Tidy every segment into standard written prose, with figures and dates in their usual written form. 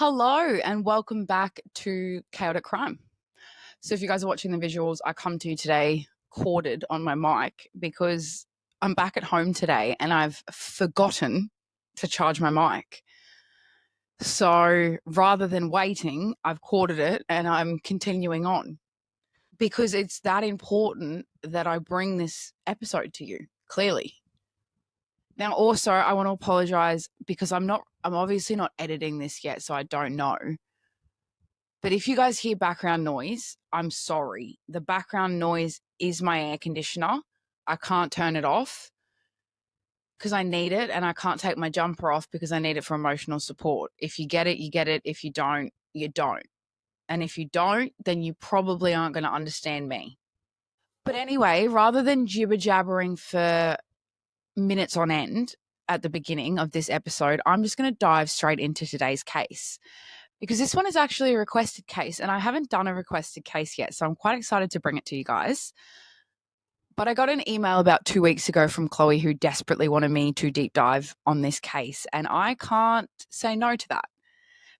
Hello and welcome back to Chaotic Crime. So if you guys are watching the visuals, I come to you today corded on my mic because I'm back at home today and I've forgotten to charge my mic. So rather than waiting, I've corded it and I'm continuing on because it's that important that I bring this episode to you, clearly. Now, also, I want to apologize because I'm obviously not editing this yet, so I don't know. But if you guys hear background noise, I'm sorry. The background noise is my air conditioner. I can't turn it off because I need it, and I can't take my jumper off because I need it for emotional support. If you get it, you get it. If you don't, you don't. And if you don't, then you probably aren't going to understand me. But anyway, rather than jibber jabbering for minutes on end at the beginning of this episode, I'm just going to dive straight into today's case. Because this one is actually a requested case, and I haven't done a requested case yet, so I'm quite excited to bring it to you guys. But I got an email about 2 weeks ago from Chloe who desperately wanted me to deep dive on this case, and I can't say no to that.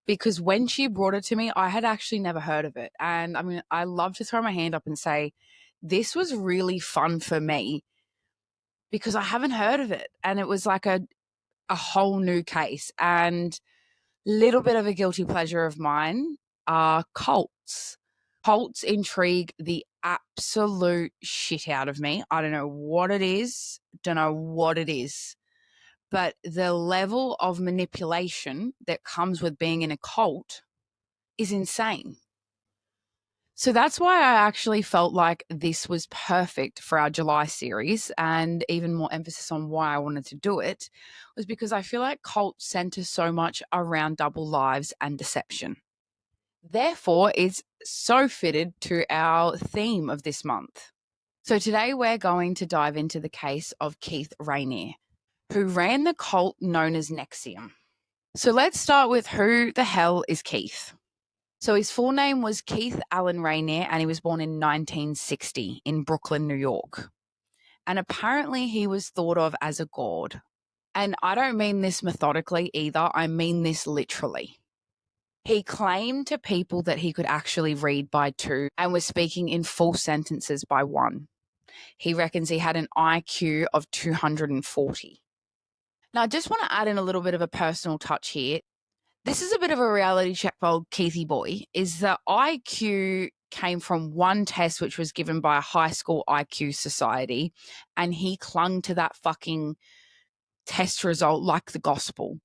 Because when she brought it to me, I had actually never heard of it. And I mean, I love to throw my hand up and say, this was really fun for me because I haven't heard of it. And it was like a whole new case. And little bit of a guilty pleasure of mine are cults. Cults intrigue the absolute shit out of me. I don't know what it is. But the level of manipulation that comes with being in a cult is insane. So that's why I actually felt like this was perfect for our July series, and even more emphasis on why I wanted to do it was because I feel like cults center so much around double lives and deception. Therefore, it's so fitted to our theme of this month. So today we're going to dive into the case of Keith Raniere, who ran the cult known as NXIVM. So let's start with who the hell is Keith? So his full name was Keith Allen Raniere, and he was born in 1960 in Brooklyn, New York. And apparently he was thought of as a god. And I don't mean this methodically either. I mean this literally. He claimed to people that he could actually read by 2 and was speaking in full sentences by 1. He reckons he had an IQ of 240. Now, I just want to add in a little bit of a personal touch here. This is a bit of a reality check for old Keithy boy, is the IQ came from one test which was given by a high school IQ society, and he clung to that fucking test result like the gospel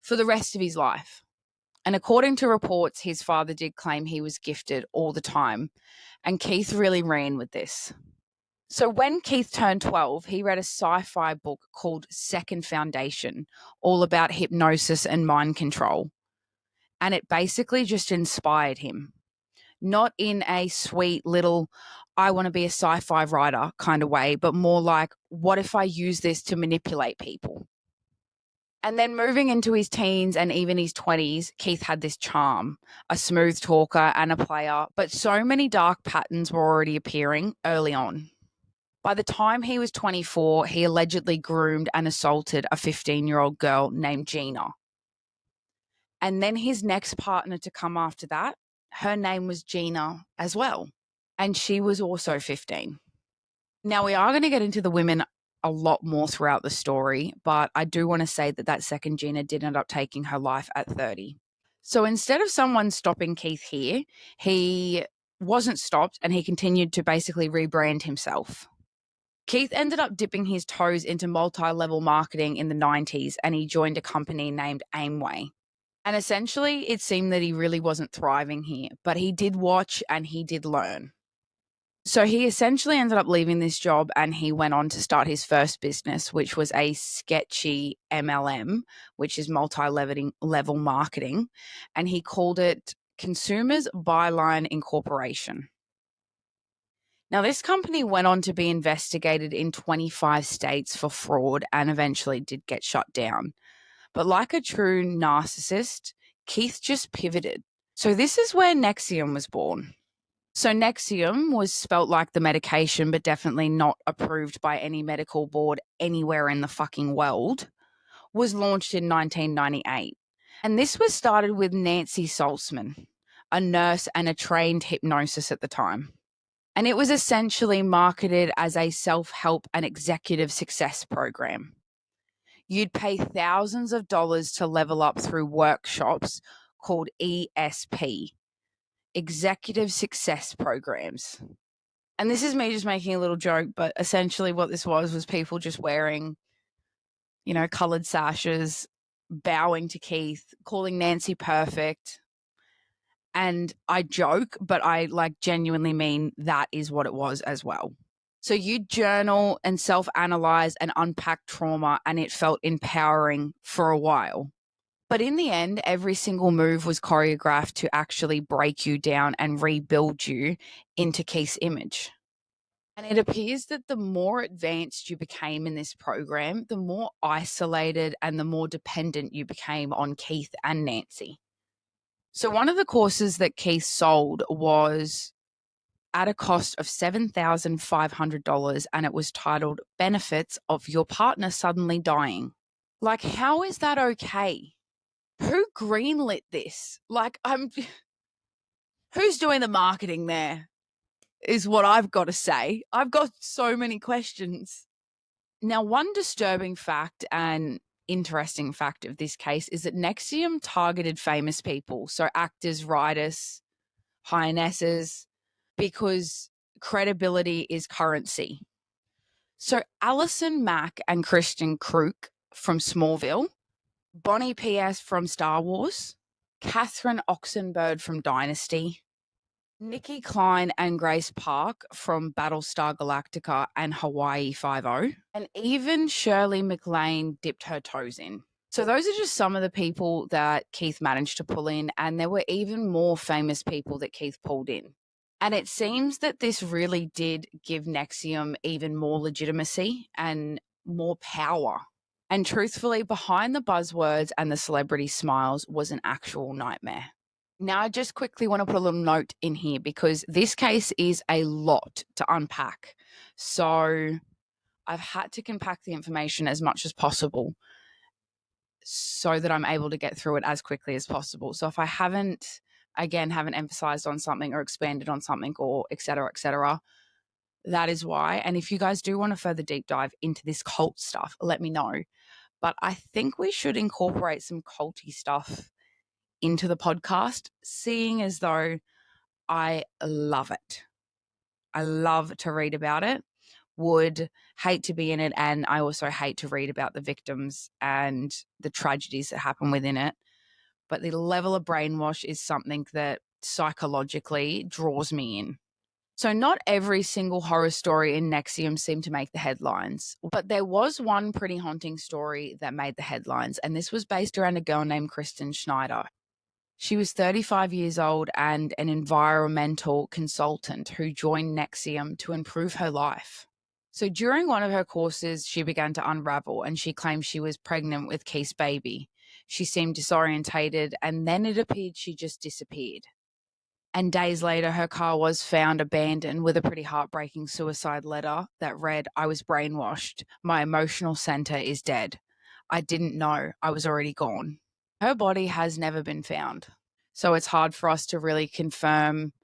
for the rest of his life. And according to reports, his father did claim he was gifted all the time, and Keith really ran with this. So when Keith turned 12, he read a sci-fi book called Second Foundation, all about hypnosis and mind control. And it basically just inspired him. Not in a sweet little, I want to be a sci-fi writer kind of way, but more like, what if I use this to manipulate people? And then moving into his teens and even his 20s, Keith had this charm, a smooth talker and a player, but so many dark patterns were already appearing early on. By the time he was 24, he allegedly groomed and assaulted a 15-year-old girl named Gina. And then his next partner to come after that, her name was Gina as well. And she was also 15. Now, we are going to get into the women a lot more throughout the story, but I do want to say that second Gina did end up taking her life at 30. So instead of someone stopping Keith here, he wasn't stopped and he continued to basically rebrand himself. Keith ended up dipping his toes into multi-level marketing in the 90s, and he joined a company named Amway. And essentially, it seemed that he really wasn't thriving here, but he did watch and he did learn. So he essentially ended up leaving this job and he went on to start his first business, which was a sketchy MLM, which is multi-level marketing. And he called it Consumers Byline Incorporation. Now, this company went on to be investigated in 25 states for fraud and eventually did get shut down. But like a true narcissist, Keith just pivoted. So this is where NXIVM was born. So NXIVM was spelt like the medication, but definitely not approved by any medical board anywhere in the fucking world, was launched in 1998. And this was started with Nancy Salzman, a nurse and a trained hypnosis at the time. And it was essentially marketed as a self-help and executive success program. You'd pay thousands of dollars to level up through workshops called ESP, Executive Success Programs. And this is me just making a little joke, but essentially what this was people just wearing, colored sashes, bowing to Keith, calling Nancy perfect. And I joke, but I genuinely mean that is what it was as well. So you journal and self-analyze and unpack trauma, and it felt empowering for a while. But in the end, every single move was choreographed to actually break you down and rebuild you into Keith's image. And it appears that the more advanced you became in this program, the more isolated and the more dependent you became on Keith and Nancy. So one of the courses that Keith sold was at a cost of $7,500, and it was titled Benefits of Your Partner Suddenly Dying. How is that okay? Who greenlit this? Who's doing the marketing there is what I've got to say. I've got so many questions. Now, one disturbing fact and interesting fact of this case is that NXIVM targeted famous people, so actors, writers, highenesses, because credibility is currency. So Alison Mack and Kristin Kruk from Smallville, Bonnie P.S. from Star Wars, Catherine Oxenberg from Dynasty, Nikki Klein and Grace Park from Battlestar Galactica and Hawaii Five-0, and even Shirley MacLaine dipped her toes in. So those are just some of the people that Keith managed to pull in, and there were even more famous people that Keith pulled in. And it seems that this really did give NXIVM even more legitimacy and more power. And truthfully, behind the buzzwords and the celebrity smiles was an actual nightmare. Now, I just quickly want to put a little note in here because this case is a lot to unpack. So I've had to compact the information as much as possible so that I'm able to get through it as quickly as possible. So if I haven't emphasized on something or expanded on something or et cetera, that is why. And if you guys do want to further deep dive into this cult stuff, let me know. But I think we should incorporate some culty stuff into the podcast, seeing as though I love it. I love to read about it, would hate to be in it, and I also hate to read about the victims and the tragedies that happen within it. But the level of brainwash is something that psychologically draws me in. So not every single horror story in NXIVM seemed to make the headlines, but there was one pretty haunting story that made the headlines, and this was based around a girl named Kristin Snyder. She was 35 years old and an environmental consultant who joined NXIVM to improve her life. So during one of her courses, she began to unravel and she claimed she was pregnant with Keith's baby. She seemed disorientated, and then it appeared she just disappeared. And days later, her car was found abandoned with a pretty heartbreaking suicide letter that read, "I was brainwashed. My emotional center is dead. I didn't know. I was already gone." Her body has never been found. So it's hard for us to really confirm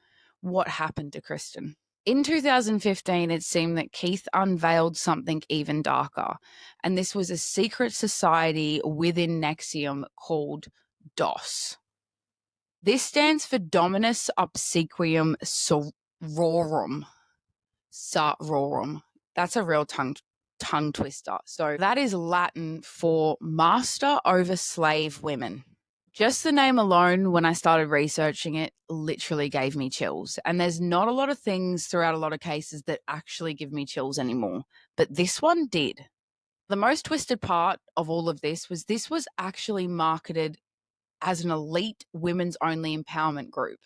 what happened to Kristin. In 2015, it seemed that Keith unveiled something even darker, and this was a secret society within NXIVM called DOS. This stands for Dominus Obsequium Sororum. Sororum. That's a real tongue twister. So that is Latin for master over slave women. Just the name alone, when I started researching it, literally gave me chills. And there's not a lot of things throughout a lot of cases that actually give me chills anymore, but this one did. The most twisted part of all of this was actually marketed as an elite women's only empowerment group.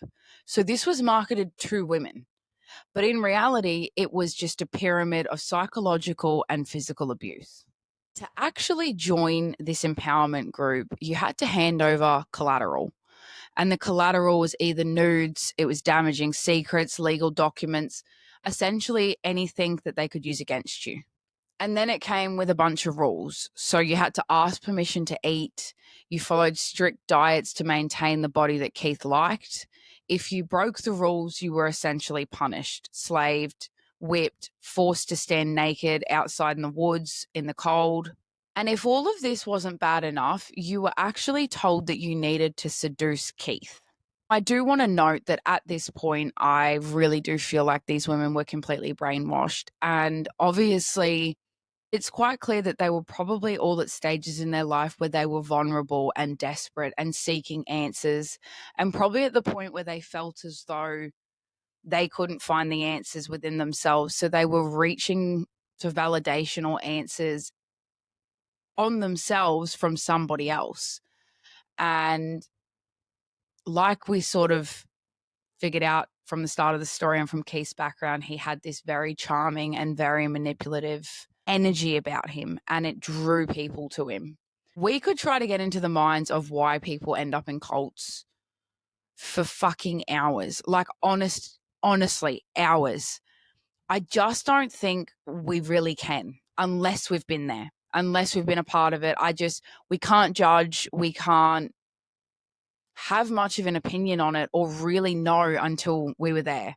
So this was marketed to women. But in reality, it was just a pyramid of psychological and physical abuse. To actually join this empowerment group, you had to hand over collateral. And the collateral was either nudes, it was damaging secrets, legal documents, essentially anything that they could use against you. And then it came with a bunch of rules. So you had to ask permission to eat. You followed strict diets to maintain the body that Keith liked. If you broke the rules, you were essentially punished, slaved, whipped, forced to stand naked outside in the woods in the cold. And if all of this wasn't bad enough, you were actually told that you needed to seduce Keith. I do want to note that at this point, I really do feel like these women were completely brainwashed. And obviously, it's quite clear that they were probably all at stages in their life where they were vulnerable and desperate and seeking answers, and probably at the point where they felt as though they couldn't find the answers within themselves. So they were reaching for validation or answers on themselves from somebody else. And like we sort of figured out from the start of the story and from Keith's background, he had this very charming and very manipulative energy about him, and it drew people to him. We could try to get into the minds of why people end up in cults for fucking hours. Like, honestly, hours. I just don't think we really can unless we've been there, unless we've been a part of it. We can't judge. We can't have much of an opinion on it or really know until we were there.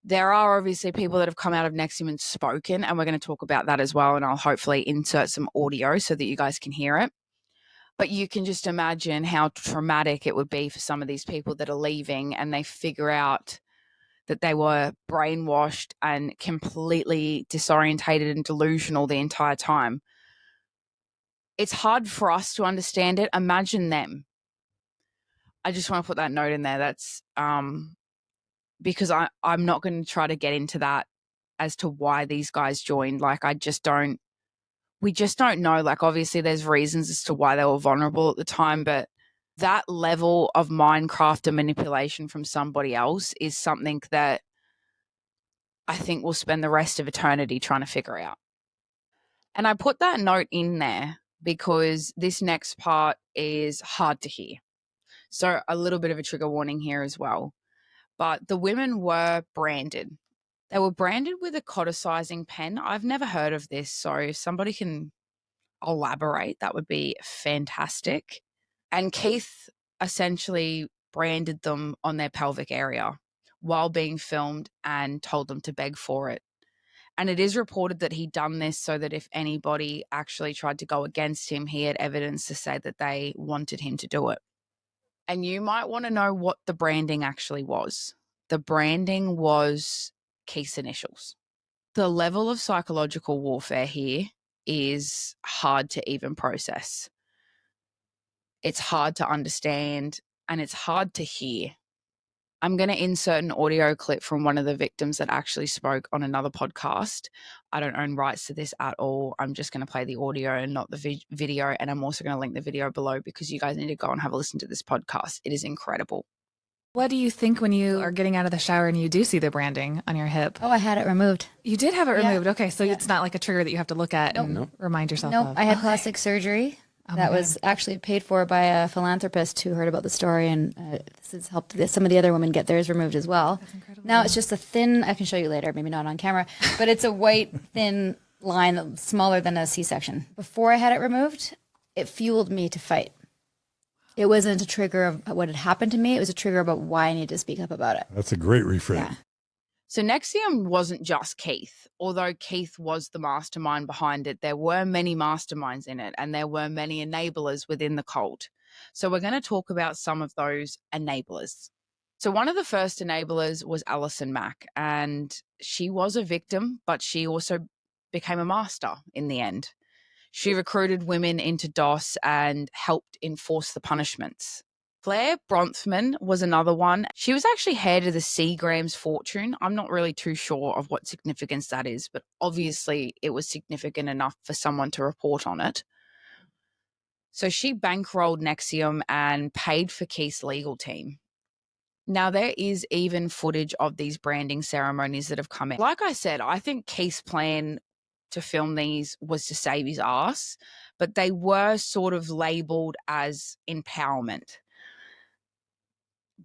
There are obviously people that have come out of NXIVM and spoken, and we're going to talk about that as well, and I'll hopefully insert some audio so that you guys can hear it. But you can just imagine how traumatic it would be for some of these people that are leaving and they figure out that they were brainwashed and completely disorientated and delusional the entire time. It's hard for us to understand it. Imagine them. I just want to put that note in there. That's because I'm not going to try to get into that as to why these guys joined. Like, we just don't know. Like, obviously there's reasons as to why they were vulnerable at the time, but that level of Minecraft and manipulation from somebody else is something that I think we'll spend the rest of eternity trying to figure out. And I put that note in there because this next part is hard to hear. So a little bit of a trigger warning here as well. But the women were branded. They were branded with a codicizing pen. I've never heard of this, so if somebody can elaborate, that would be fantastic. And Keith essentially branded them on their pelvic area while being filmed and told them to beg for it. And it is reported that he'd done this so that if anybody actually tried to go against him, he had evidence to say that they wanted him to do it. And you might want to know what the branding actually was. The branding was Keith's initials. The level of psychological warfare here is hard to even process. It's hard to understand and it's hard to hear. I'm going to insert an audio clip from one of the victims that actually spoke on another podcast. I don't own rights to this at all. I'm just going to play the audio and not the video. And I'm also going to link the video below because you guys need to go and have a listen to this podcast. It is incredible. What do you think when you are getting out of the shower and you do see the branding on your hip? Oh, I had it removed. You did have it removed. Yeah. Okay, so it's not like a trigger that you have to look at and remind yourself of. I had plastic surgery. That was actually paid for by a philanthropist who heard about the story, and this has helped some of the other women get theirs removed as well. That's incredible. Now it's just a thin, I can show you later, maybe not on camera, but it's a white, thin line that's smaller than a C-section. Before I had it removed, it fueled me to fight. It wasn't a trigger of what had happened to me. It was a trigger about why I needed to speak up about it. That's a great reframe. Yeah. So NXIVM wasn't just Keith. Although Keith was the mastermind behind it, there were many masterminds in it and there were many enablers within the cult. So we're going to talk about some of those enablers. So one of the first enablers was Alison Mack, and she was a victim, but she also became a master in the end. She recruited women into DOS and helped enforce the punishments. Claire Bronfman was another one. She was actually heir to the Seagram's fortune. I'm not really too sure of what significance that is, but obviously it was significant enough for someone to report on it. So she bankrolled NXIVM and paid for Keith's legal team. Now, there is even footage of these branding ceremonies that have come out. Like I said, I think Keith's plan to film these was to save his ass, but they were sort of labeled as empowerment.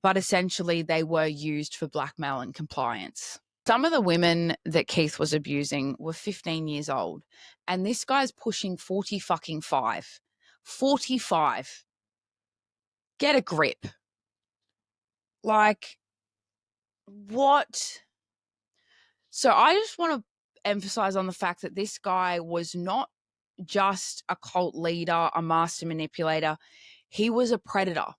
But essentially they were used for blackmail and compliance. Some of the women that Keith was abusing were 15 years old, and this guy's pushing 45. 45. Get a grip. Like, what? So I just want to emphasize on the fact that this guy was not just a cult leader, a master manipulator. He was a predator.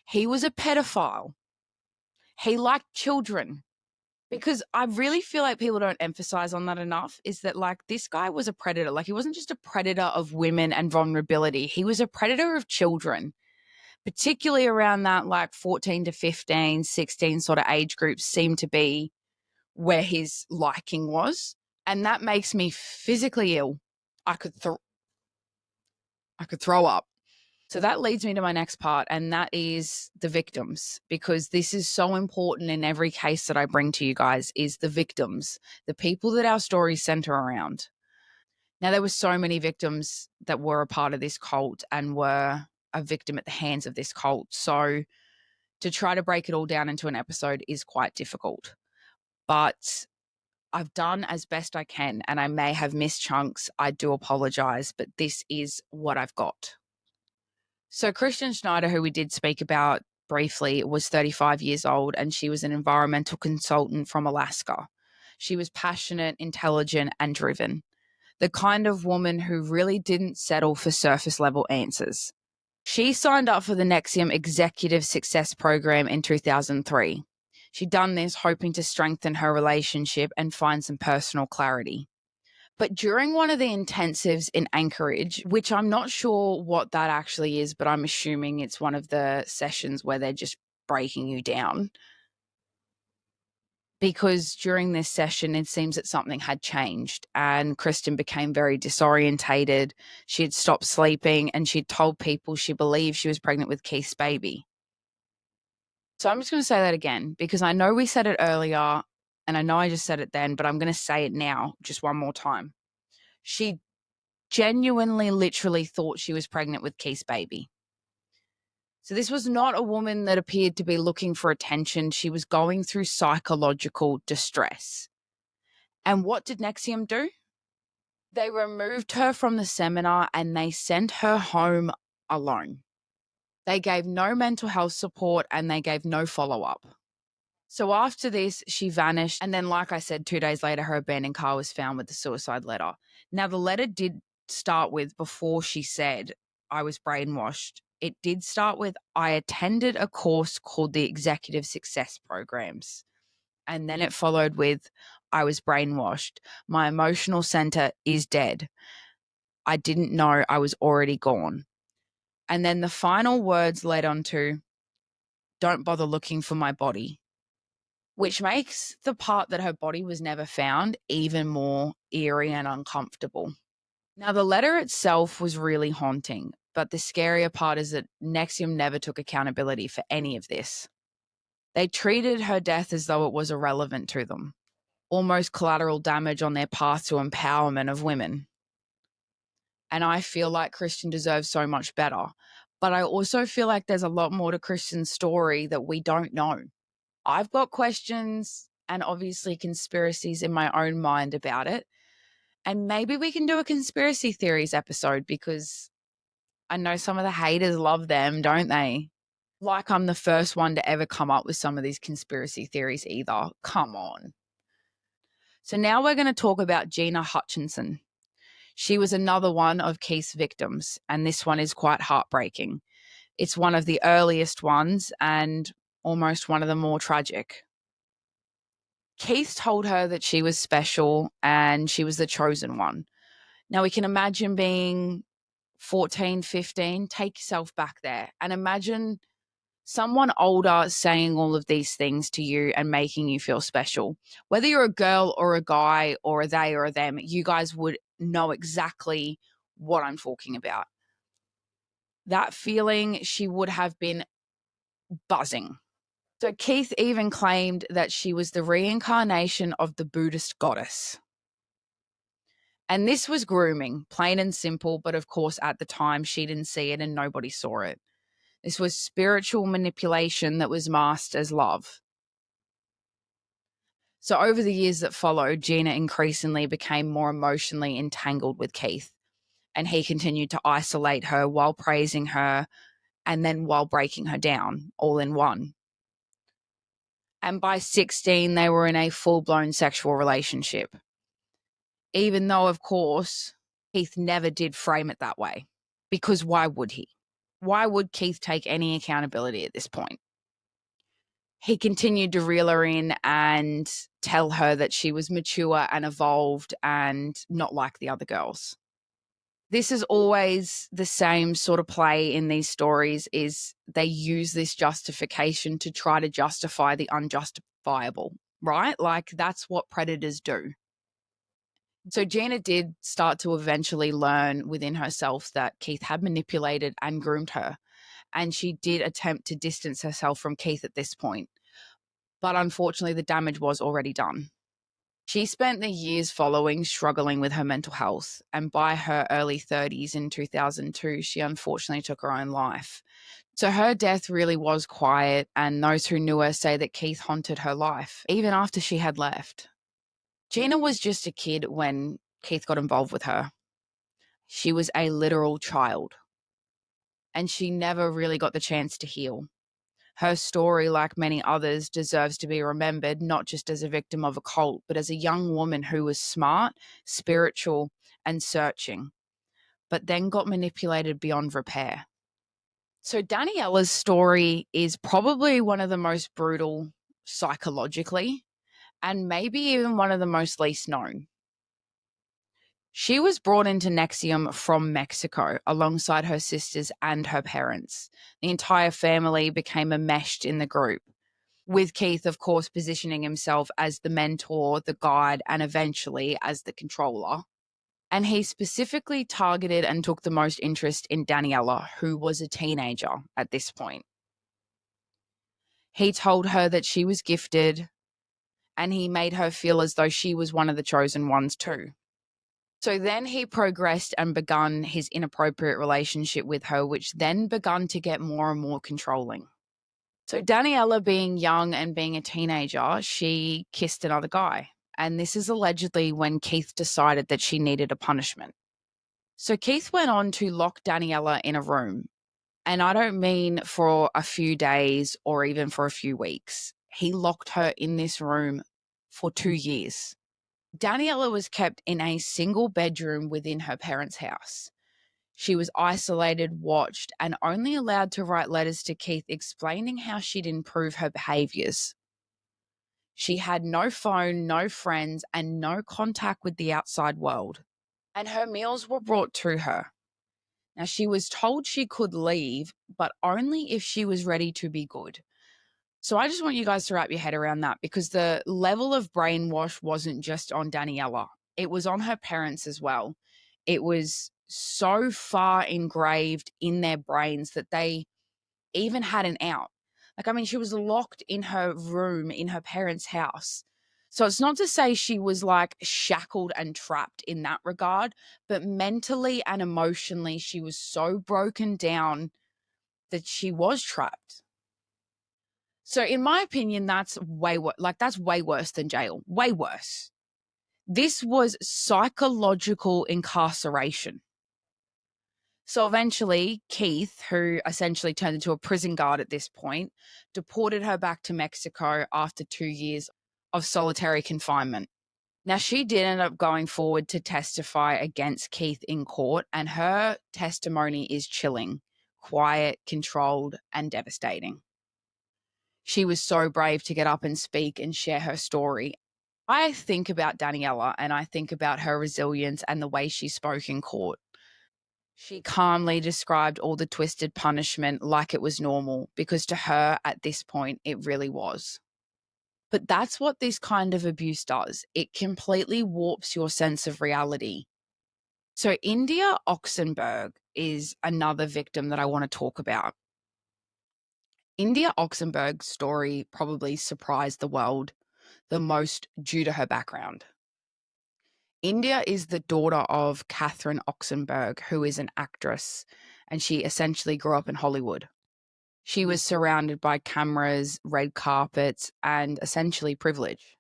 He was a pedophile. He liked children. Because I really feel like people don't emphasize on that enough, is that like this guy was a predator. Like he wasn't just a predator of women and vulnerability. He was a predator of children, particularly around that like 14 to 15, 16 sort of age groups seem to be where his liking was. And that makes me physically ill. I could throw up. So that leads me to my next part, and that is the victims, because this is so important in every case that I bring to you guys, is the victims, the people that our stories center around. Now, there were so many victims that were a part of this cult and were a victim at the hands of this cult. So to try to break it all down into an episode is quite difficult. But I've done as best I can, and I may have missed chunks. I do apologize, but this is what I've got. So Kristin Snyder, who we did speak about briefly, was 35 years old, and she was an environmental consultant from Alaska. She was passionate, intelligent, and driven. The kind of woman who really didn't settle for surface level answers. She signed up for the NXIVM Executive Success Program in 2003. She'd done this hoping to strengthen her relationship and find some personal clarity. But during one of the intensives in Anchorage, which I'm not sure what that actually is, but I'm assuming it's one of the sessions where they're just breaking you down. Because during this session, it seems that something had changed and Kristin became very disorientated. She had stopped sleeping and she'd told people she believed she was pregnant with Keith's baby. So I'm just going to say that again, because I know we said it earlier and I know I just said it then, but I'm going to say it now just one more time. She genuinely, literally thought she was pregnant with Keith's baby. So this was not a woman that appeared to be looking for attention. She was going through psychological distress. And what did NXIVM do? They removed her from the seminar and they sent her home alone. They gave no mental health support and they gave no follow-up. So after this, she vanished. And then, like I said, 2 days later, her abandoned car was found with the suicide letter. Now, the letter did start with, before she said, I was brainwashed, it did start with, I attended a course called the Executive Success Programs. And then it followed with, I was brainwashed. My emotional center is dead. I didn't know I was already gone. And then the final words led on to, don't bother looking for my body, which makes the part that her body was never found even more eerie and uncomfortable. Now, the letter itself was really haunting, but the scarier part is that NXIVM never took accountability for any of this. They treated her death as though it was irrelevant to them, almost collateral damage on their path to empowerment of women. And I feel like Kristin deserves so much better, but I also feel like there's a lot more to Kristin's story that we don't know. I've got questions and obviously conspiracies in my own mind about it. And maybe we can do a conspiracy theories episode, because I know some of the haters love them, don't they? Like I'm the first one to ever come up with some of these conspiracy theories either. Come on. So now we're going to talk about Gina Hutchinson. She was another one of Keith's victims, and this one is quite heartbreaking. It's one of the earliest ones and almost one of the more tragic. Keith told her that she was special and she was the chosen one. Now we can imagine being 14, 15, take yourself back there and imagine someone older saying all of these things to you and making you feel special. Whether you're a girl or a guy or a they or a them, you guys would know exactly what I'm talking about. That feeling, she would have been buzzing. So Keith even claimed that she was the reincarnation of the Buddhist goddess. And this was grooming, plain and simple, but of course at the time she didn't see it and nobody saw it. This was spiritual manipulation that was masked as love. So over the years that followed, Gina increasingly became more emotionally entangled with Keith, and he continued to isolate her while praising her and then while breaking her down, all in one. And by 16, they were in a full-blown sexual relationship. Even though, of course, Keith never did frame it that way. Because why would he? Why would Keith take any accountability at this point? He continued to reel her in and tell her that she was mature and evolved and not like the other girls. This is always the same sort of play in these stories, is they use this justification to try to justify the unjustifiable, right? Like that's what predators do. So Gina did start to eventually learn within herself that Keith had manipulated and groomed her, and she did attempt to distance herself from Keith at this point. But unfortunately, the damage was already done. She spent the years following struggling with her mental health, and by her early 30s in 2002, she unfortunately took her own life. So her death really was quiet, and those who knew her say that Keith haunted her life, even after she had left. Gina was just a kid when Keith got involved with her. She was a literal child, and she never really got the chance to heal. Her story, like many others, deserves to be remembered not just as a victim of a cult, but as a young woman who was smart, spiritual, and searching, but then got manipulated beyond repair. So Daniela's story is probably one of the most brutal psychologically, and maybe even one of the most least known. She was brought into NXIVM from Mexico alongside her sisters and her parents. The entire family became enmeshed in the group, with Keith, of course, positioning himself as the mentor, the guide, and eventually as the controller. And he specifically targeted and took the most interest in Daniela, who was a teenager at this point. He told her that she was gifted, and he made her feel as though she was one of the chosen ones too. So then he progressed and begun his inappropriate relationship with her, which then begun to get more and more controlling. So Daniela, being young and being a teenager, she kissed another guy. And this is allegedly when Keith decided that she needed a punishment. So Keith went on to lock Daniela in a room. And I don't mean for a few days or even for a few weeks. He locked her in this room for 2 years. Daniela was kept in a single bedroom within her parents' house. She was isolated, watched, and only allowed to write letters to Keith explaining how she'd improve her behaviors. She had no phone, no friends, and no contact with the outside world. And her meals were brought to her. Now, she was told she could leave, but only if she was ready to be good. So I just want you guys to wrap your head around that, because the level of brainwash wasn't just on Daniela. It was on her parents as well. It was so far engraved in their brains that they even had an out. Like, I mean, she was locked in her room in her parents' house. So it's not to say she was like shackled and trapped in that regard, but mentally and emotionally, she was so broken down that she was trapped. So in my opinion, that's way worse than jail. Way worse. This was psychological incarceration. So eventually, Keith, who essentially turned into a prison guard at this point, deported her back to Mexico after 2 years of solitary confinement. Now, she did end up going forward to testify against Keith in court, and her testimony is chilling, quiet, controlled, and devastating. She was so brave to get up and speak and share her story. I think about Daniela and I think about her resilience and the way she spoke in court. She calmly described all the twisted punishment like it was normal, because to her at this point, it really was. But that's what this kind of abuse does. It completely warps your sense of reality. So India Oxenberg is another victim that I want to talk about. India Oxenberg's story probably surprised the world the most due to her background. India is the daughter of Catherine Oxenberg, who is an actress, and she essentially grew up in Hollywood. She was surrounded by cameras, red carpets, and essentially privilege.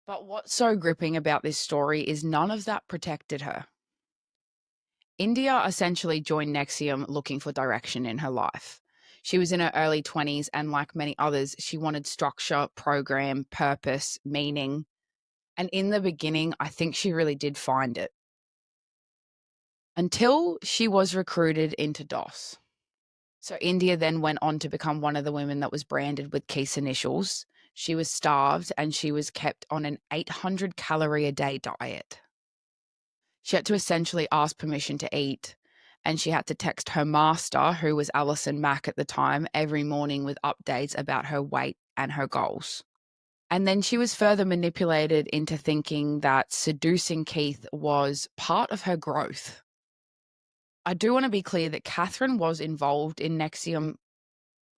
But what's so gripping about this story is none of that protected her. India essentially joined NXIVM looking for direction in her life. She was in her early 20s, and like many others, she wanted structure, program, purpose, meaning. And in the beginning, I think she really did find it. Until she was recruited into DOS. So India then went on to become one of the women that was branded with Keith's initials. She was starved and she was kept on an 800 calorie a day diet. She had to essentially ask permission to eat, and she had to text her master, who was Alison Mack at the time, every morning with updates about her weight and her goals. And then she was further manipulated into thinking that seducing Keith was part of her growth. I do want to be clear that Catherine was involved in NXIVM,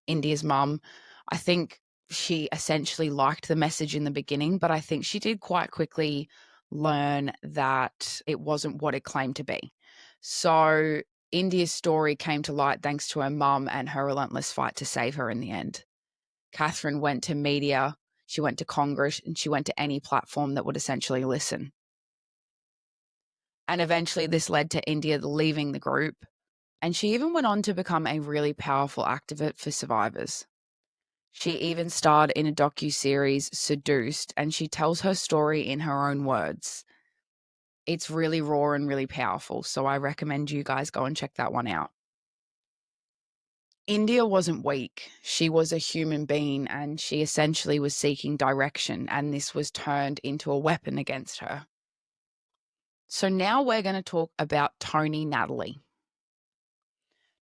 India's mum. I think she essentially liked the message in the beginning, but I think she did quite quickly learn that it wasn't what it claimed to be. So India's story came to light thanks to her mum and her relentless fight to save her in the end. Catherine went to media, she went to Congress, and she went to any platform that would essentially listen. And eventually this led to India leaving the group, and she even went on to become a really powerful activist for survivors. She even starred in a docu-series, Seduced, and she tells her story in her own words. It's really raw and really powerful, so I recommend you guys go and check that one out. India wasn't weak. She was a human being, and she essentially was seeking direction, and this was turned into a weapon against her. So now we're going to talk about Tony Natalie.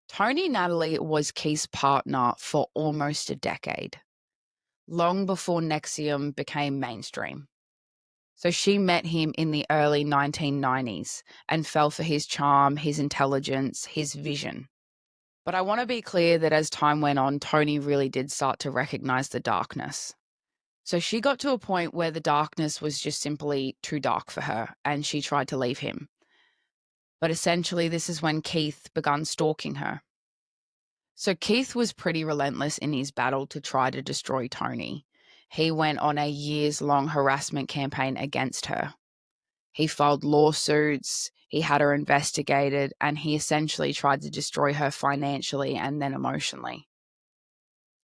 Tony Natalie was Keith's partner for almost a decade, long before NXIVM became mainstream. So she met him in the early 1990s and fell for his charm, his intelligence, his vision. But I want to be clear that as time went on, Tony really did start to recognize the darkness. So she got to a point where the darkness was just simply too dark for her, and she tried to leave him. But essentially, this is when Keith began stalking her. So Keith was pretty relentless in his battle to try to destroy Tony. He went on a years-long harassment campaign against her. He filed lawsuits, he had her investigated, and he essentially tried to destroy her financially and then emotionally.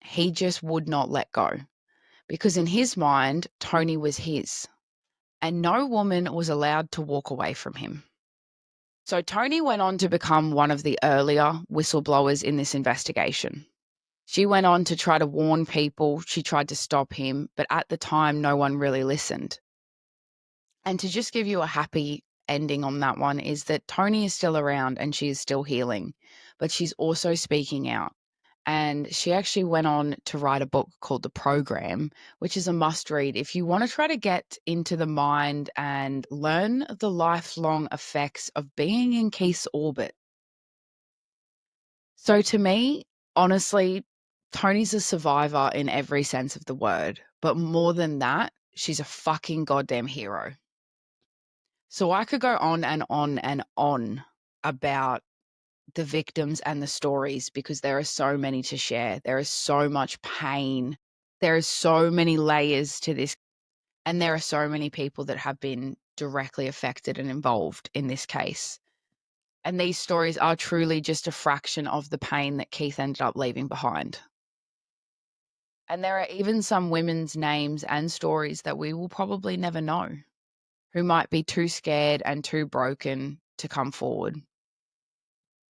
He just would not let go, because in his mind, Tony was his, and no woman was allowed to walk away from him. So Tony went on to become one of the earlier whistleblowers in this investigation. She went on to try to warn people, she tried to stop him, but at the time, no one really listened. And to just give you a happy ending on that one is that Tony is still around and she is still healing, but she's also speaking out. And she actually went on to write a book called The Program, which is a must read if you want to try to get into the mind and learn the lifelong effects of being in Keith's orbit. So to me, honestly, Tony's a survivor in every sense of the word, but more than that, she's a fucking goddamn hero. So I could go on and on and on about the victims and the stories because there are so many to share. There is so much pain. There are so many layers to this. And there are so many people that have been directly affected and involved in this case. And these stories are truly just a fraction of the pain that Keith ended up leaving behind. And there are even some women's names and stories that we will probably never know, who might be too scared and too broken to come forward.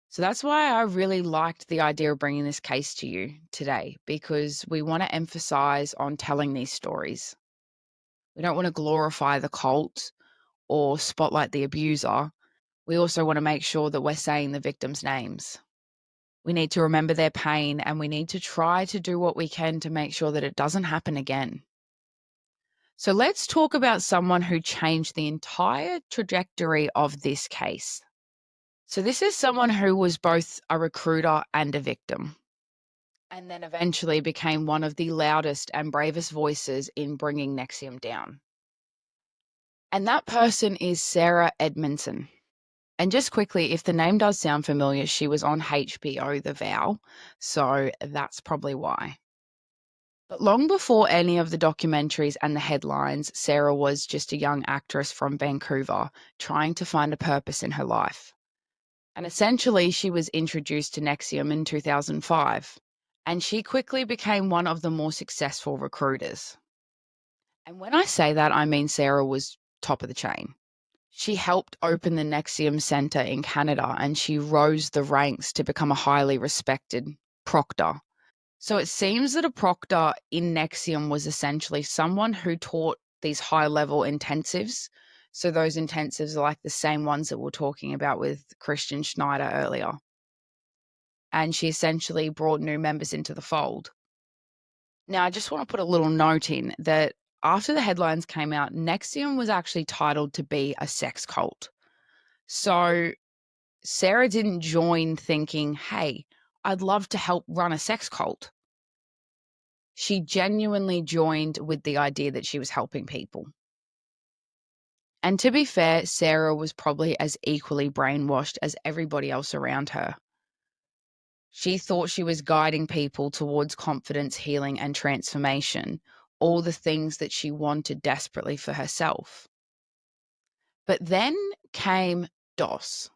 So that's why I really liked the idea of bringing this case to you today, because we want to emphasize on telling these stories. We don't want to glorify the cult or spotlight the abuser. We also want to make sure that we're saying the victims' names. We need to remember their pain, and we need to try to do what we can to make sure that it doesn't happen again. So let's talk about someone who changed the entire trajectory of this case. So this is someone who was both a recruiter and a victim, and then eventually became one of the loudest and bravest voices in bringing NXIVM down. And that person is Sarah Edmondson. And just quickly, if the name does sound familiar, she was on HBO, The Vow, so that's probably why. But long before any of the documentaries and the headlines, Sarah was just a young actress from Vancouver trying to find a purpose in her life. And essentially, she was introduced to NXIVM in 2005, and she quickly became one of the more successful recruiters. And when I say that, I mean Sarah was top of the chain. She helped open the NXIVM Centre in Canada, and she rose the ranks to become a highly respected proctor. So it seems that a proctor in NXIVM was essentially someone who taught these high-level intensives. So those intensives are like the same ones that we're talking about with Kristin Snyder earlier. And she essentially brought new members into the fold. Now, I just want to put a little note in that after the headlines came out, NXIVM was actually titled to be a sex cult. So Sarah didn't join thinking, hey, I'd love to help run a sex cult. She genuinely joined with the idea that she was helping people. And to be fair, Sarah was probably as equally brainwashed as everybody else around her. She thought she was guiding people towards confidence, healing, and transformation, all the things that she wanted desperately for herself. But then came DOS.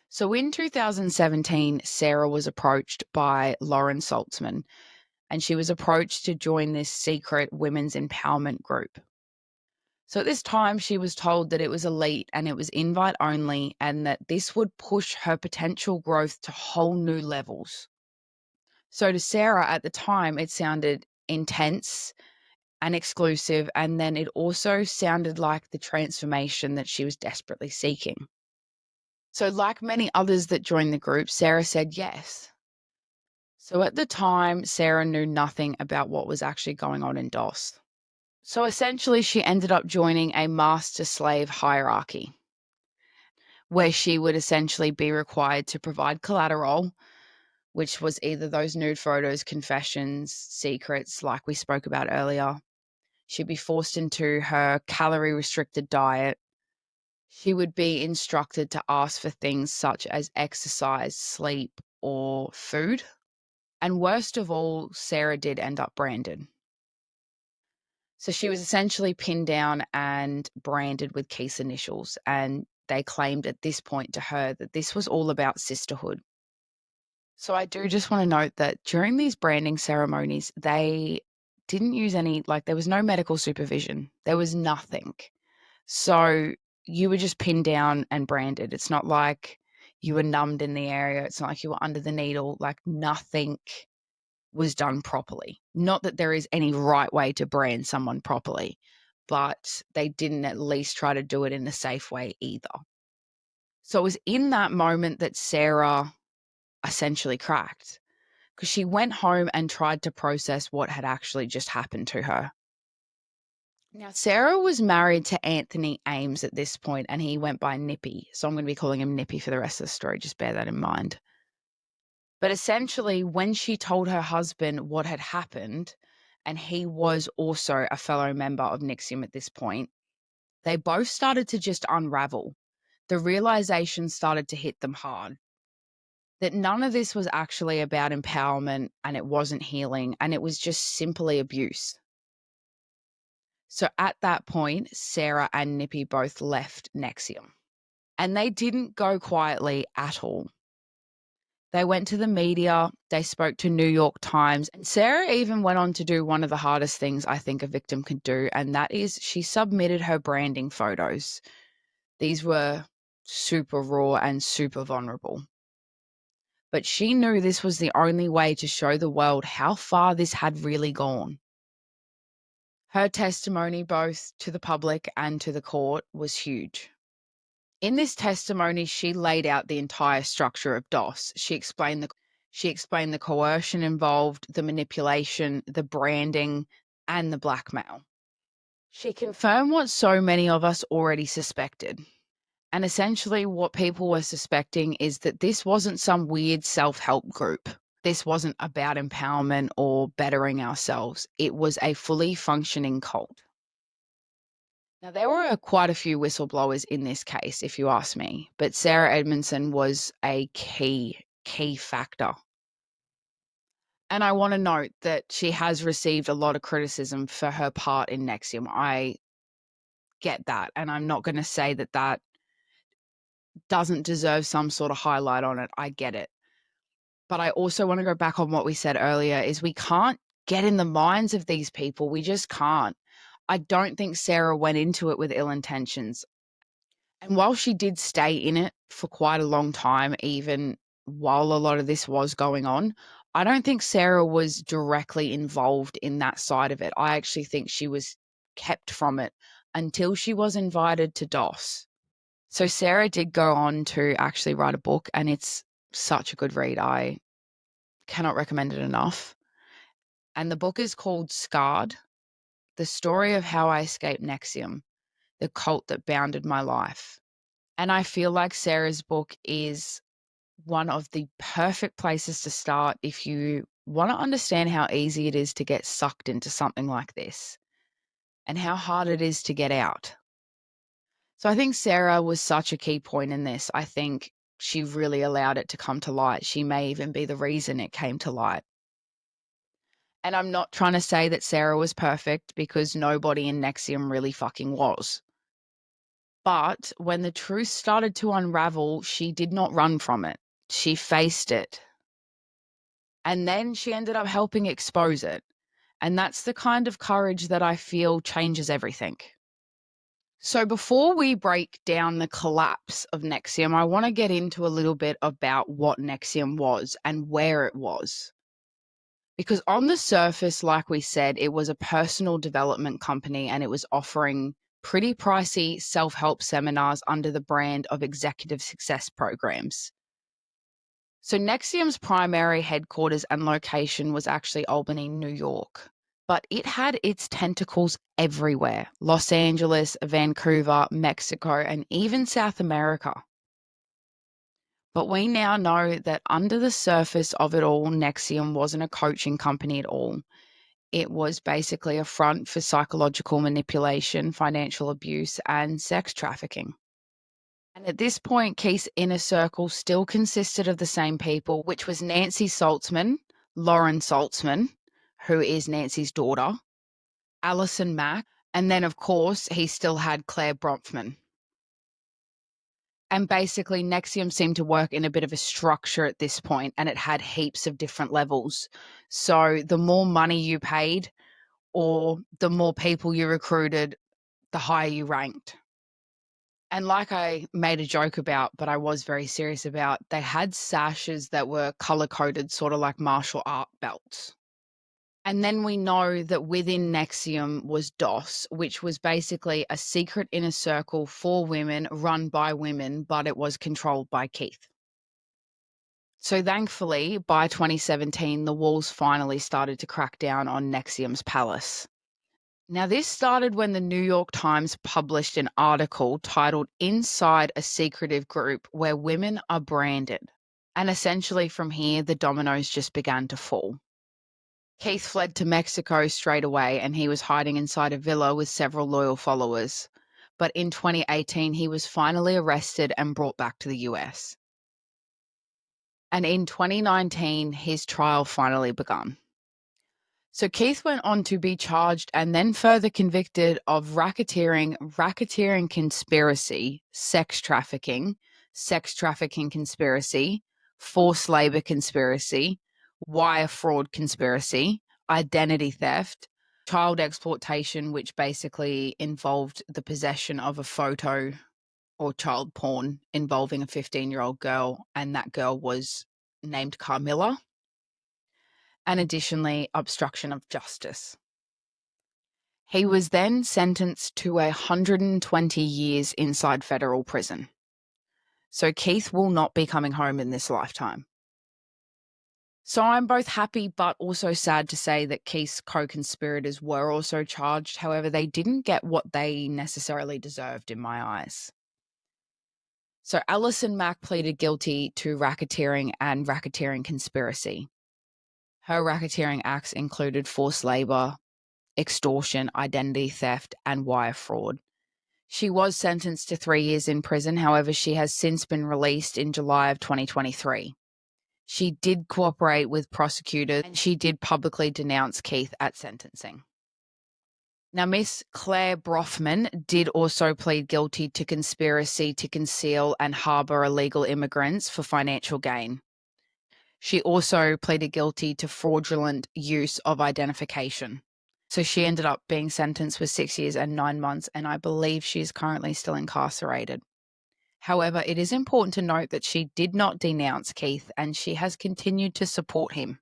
So in 2017, Sarah was approached by Lauren Saltzman, and she was approached to join this secret women's empowerment group. So at this time, she was told that it was elite and it was invite only, and that this would push her potential growth to whole new levels. So to Sarah at the time, it sounded intense and exclusive, and then it also sounded like the transformation that she was desperately seeking. So like many others that joined the group, Sarah said yes. So at the time, Sarah knew nothing about what was actually going on in DOS. So essentially, she ended up joining a master-slave hierarchy, where she would essentially be required to provide collateral, which was either those nude photos, confessions, secrets, like we spoke about earlier. She'd be forced into her calorie-restricted diet. She would be instructed to ask for things such as exercise, sleep, or food. And worst of all, Sarah did end up branded. So she was essentially pinned down and branded with Keith's initials, and they claimed at this point to her that this was all about sisterhood. So I do just want to note that during these branding ceremonies, they didn't use any, like there was no medical supervision. There was nothing. So you were just pinned down and branded. It's not like you were numbed in the area. It's not like you were under the needle. Like nothing was done properly. Not that there is any right way to brand someone properly, but they didn't at least try to do it in a safe way either. So it was in that moment that Sarah essentially cracked, because she went home and tried to process what had actually just happened to her. Now, Sarah was married to Anthony Ames at this point, and he went by Nippy. So I'm going to be calling him Nippy for the rest of the story. Just bear that in mind. But essentially, when she told her husband what had happened, and he was also a fellow member of NXIVM at this point, they both started to just unravel. The realization started to hit them hard. That none of this was actually about empowerment, and it wasn't healing, and it was just simply abuse. So at that point, Sarah and Nippy both left NXIVM. And they didn't go quietly at all. They went to the media, they spoke to New York Times, and Sarah even went on to do one of the hardest things I think a victim could do, and that is she submitted her branding photos. These were super raw and super vulnerable. But she knew this was the only way to show the world how far this had really gone. Her testimony, both to the public and to the court, was huge. In this testimony, she laid out the entire structure of DOS. She explained the coercion involved, the manipulation, the branding, and the blackmail. She confirmed what so many of us already suspected. And essentially what people were suspecting is that this wasn't some weird self-help group. This wasn't about empowerment or bettering ourselves. It was a fully functioning cult. Now, there were quite a few whistleblowers in this case, if you ask me, but Sarah Edmondson was a key factor. And I want to note that she has received a lot of criticism for her part in NXIVM. I get that. And I'm not going to say that that doesn't deserve some sort of highlight on it. I get it. But I also want to go back on what we said earlier is we can't get in the minds of these people. We just can't. I don't think Sarah went into it with ill intentions. And while she did stay in it for quite a long time, even while a lot of this was going on, I don't think Sarah was directly involved in that side of it. I actually think she was kept from it until she was invited to DOS. So Sarah did go on to actually write a book, and it's such a good read. I cannot recommend it enough. And the book is called Scarred, The Story of How I Escaped NXIVM, the Cult That Bounded My Life. And I feel like Sarah's book is one of the perfect places to start if you want to understand how easy it is to get sucked into something like this and how hard it is to get out. So I think Sarah was such a key point in this. I think she really allowed it to come to light. She may even be the reason it came to light. And I'm not trying to say that Sarah was perfect, because nobody in NXIVM really fucking was. But when the truth started to unravel, she did not run from it. She faced it. And then she ended up helping expose it. And that's the kind of courage that I feel changes everything. So before we break down the collapse of NXIVM, I want to get into a little bit about what NXIVM was and where it was. Because on the surface, like we said, it was a personal development company and it was offering pretty pricey self-help seminars under the brand of executive success programs. So NXIVM's primary headquarters and location was actually Albany, New York, but it had its tentacles everywhere: Los Angeles, Vancouver, Mexico, and even South America. But we now know that under the surface of it all, NXIVM wasn't a coaching company at all. It was basically a front for psychological manipulation, financial abuse, and sex trafficking. And at this point, Keith's inner circle still consisted of the same people, which was Nancy Saltzman, Lauren Saltzman, who is Nancy's daughter, Allison Mack, and then, of course, he still had Claire Bronfman. And basically, NXIVM seemed to work in a bit of a structure at this point, and it had heaps of different levels. So the more money you paid or the more people you recruited, the higher you ranked. And like I made a joke about, but I was very serious about, they had sashes that were color-coded, sort of like martial art belts. And then we know that within NXIVM was DOS, which was basically a secret inner circle for women, run by women, but it was controlled by Keith. So thankfully, by 2017, the walls finally started to crack down on NXIVM's palace. Now, this started when the New York Times published an article titled "Inside a Secretive Group Where Women Are Branded." And essentially from here, the dominoes just began to fall. Keith fled to Mexico straight away, and he was hiding inside a villa with several loyal followers. But in 2018, he was finally arrested and brought back to the US. And in 2019, his trial finally began. So Keith went on to be charged and then further convicted of racketeering conspiracy, sex trafficking conspiracy, forced labor conspiracy, wire fraud conspiracy, identity theft, child exploitation, which basically involved the possession of a photo or child porn involving a 15-year-old girl, and that girl was named Carmilla. And additionally, obstruction of justice. He was then sentenced to 120 years inside federal prison. So Keith will not be coming home in this lifetime. So I'm both happy but also sad to say that Keith's co-conspirators were also charged. However, they didn't get what they necessarily deserved in my eyes. So Allison Mack pleaded guilty to racketeering and racketeering conspiracy. Her racketeering acts included forced labor, extortion, identity theft, and wire fraud. She was sentenced to 3 years in prison. However, she has since been released in July of 2023. She did cooperate with prosecutors and she did publicly denounce Keith at sentencing. Now, Miss Claire Brofman did also plead guilty to conspiracy to conceal and harbour illegal immigrants for financial gain. She also pleaded guilty to fraudulent use of identification. So she ended up being sentenced with 6 years and 9 months, and I believe she is currently still incarcerated. However, it is important to note that she did not denounce Keith and she has continued to support him.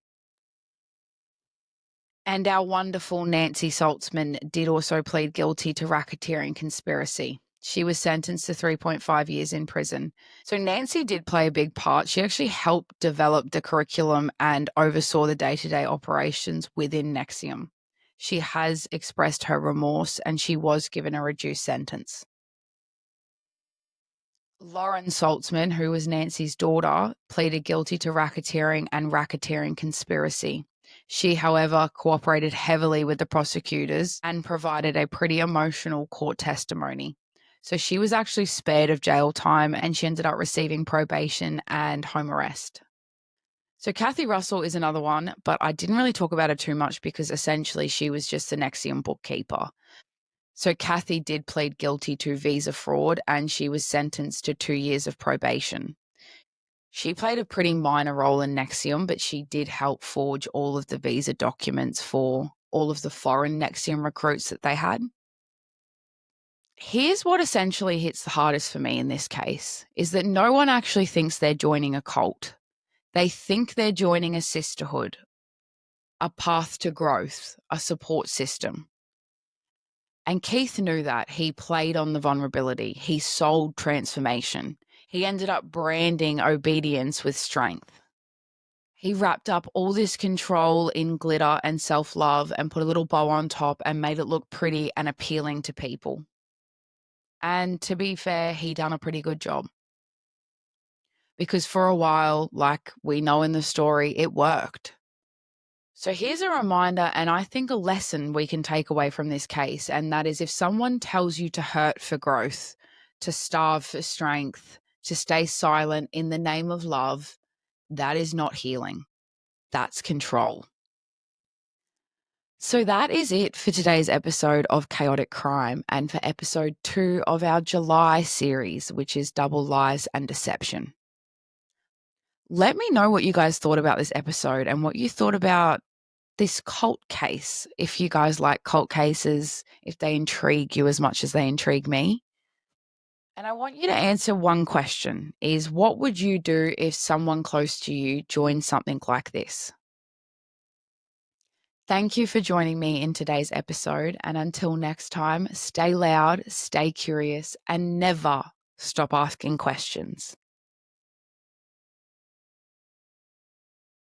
And our wonderful Nancy Saltzman did also plead guilty to racketeering conspiracy. She was sentenced to 3.5 years in prison. So Nancy did play a big part. She actually helped develop the curriculum and oversaw the day-to-day operations within NXIVM. She has expressed her remorse and she was given a reduced sentence. Lauren Saltzman, who was Nancy's daughter, pleaded guilty to racketeering and racketeering conspiracy. She, however, cooperated heavily with the prosecutors and provided a pretty emotional court testimony. So she was actually spared of jail time and she ended up receiving probation and home arrest. So Kathy Russell is another one, but I didn't really talk about her too much because essentially she was just the NXIVM bookkeeper. So Kathy did plead guilty to visa fraud and she was sentenced to 2 years of probation. She played a pretty minor role in NXIVM, but she did help forge all of the visa documents for all of the foreign NXIVM recruits that they had. Here's what essentially hits the hardest for me in this case, is that no one actually thinks they're joining a cult. They think they're joining a sisterhood, a path to growth, a support system. And Keith knew that. He played on the vulnerability. He sold transformation. He ended up branding obedience with strength. He wrapped up all this control in glitter and self-love and put a little bow on top and made it look pretty and appealing to people. And to be fair, he done a pretty good job. Because for a while, like we know in the story, it worked. So here's a reminder, and I think a lesson we can take away from this case, and that is if someone tells you to hurt for growth, to starve for strength, to stay silent in the name of love, that is not healing. That's control. So that is it for today's episode of Chaotic Crime and for episode 2 of our July series, which is Double Lies and Deception. Let me know what you guys thought about this episode and what you thought about this cult case. If you guys like cult cases, if they intrigue you as much as they intrigue me. And I want you to answer one question, is what would you do if someone close to you joined something like this? Thank you for joining me in today's episode. And until next time, stay loud, stay curious, and never stop asking questions.